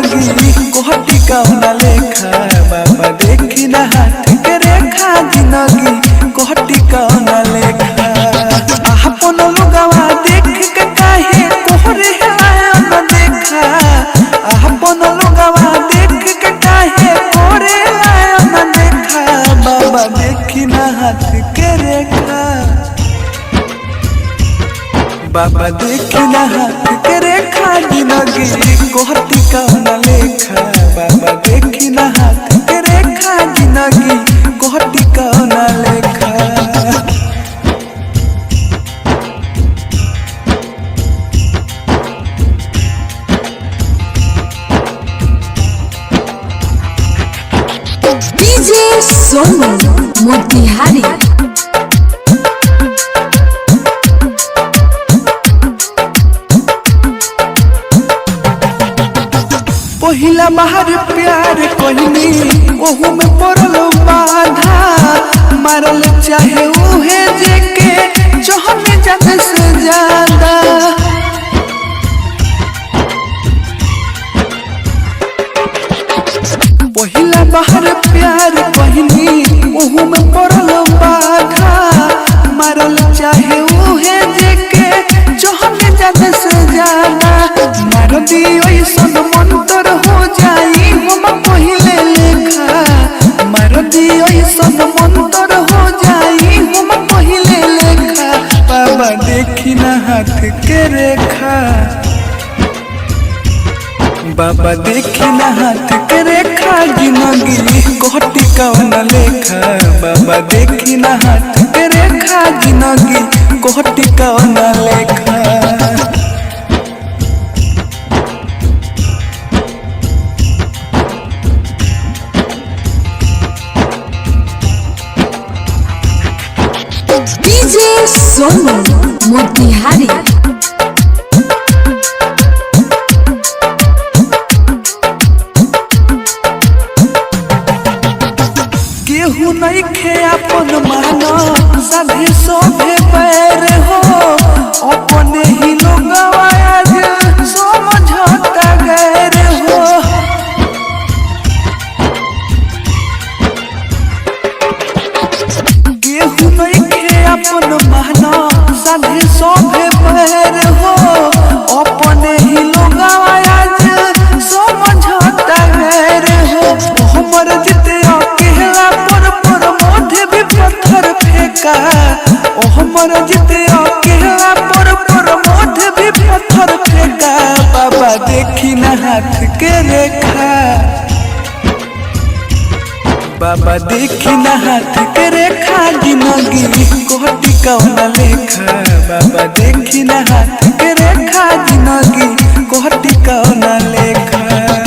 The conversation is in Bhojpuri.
जिंदगी कोहटी कौना लेखा बाबा देखी ना हाथ के रेखा जिंदगी कोहटी कौना लेखा अपन लोगवा देख के काहे कोहरे न देखा अपन लोगवा देख के काहे कोहरे न देखा बाबा देखी ना हाथ के रेखा बाबा देखी ना हाथ के रेखा जिंदगी कोहटी कौना लेखा बाबा देखी ना हाथ के रेखा जिंदगी कोहटी कौना लेखा डीजे सोनू मोतिहारी पहिला बाहर प्यार कहनी ओहू में पड़ल बाधा मारल चाहे उहे जेके चाहने ज्यादा से ज्यादा पहिला बाहर प्यार कहनी ओहू में पड़ल बाधा मारल चाहे उहे जेके चाहने ज्यादा से ज्यादा मार दियो सन मंतर हो जाई हम पहिले लेखा मार दियो सन मंतर हो जाई हम पहिले लेखा बाबा देखी ना हाथ के रेखा बाबा देखी ना हाथ के रेखा जिंदगी कोहटी कौना लेखा बाबा देखी ना हाथ के रेखा जिंदगी कोहटी कौना लेखा डीजे सोनू मोतिहारी केहू नहीं खे अपन मानो सभी सोभे पैर हो अपने ही लोग आज समझता गैर हो केहू नहीं खे अपन मानो सभी सोभे पैर हो अपने ही लोग आज समझता गैर हो हमर जिते अकेला पर मोढ़े भी पत्थर फेंका ओ हमर जिते अकेला पर मोढ़े भी पत्थर फेंका बाबा देखी ना हाथ के रेखा बाबा देखी ना हाथ के रेखा जिंदगी कोहटी कौना लेखा बाबा देखी ना हाथ के रेखा जिंदगी कोहटी कौना लेखा।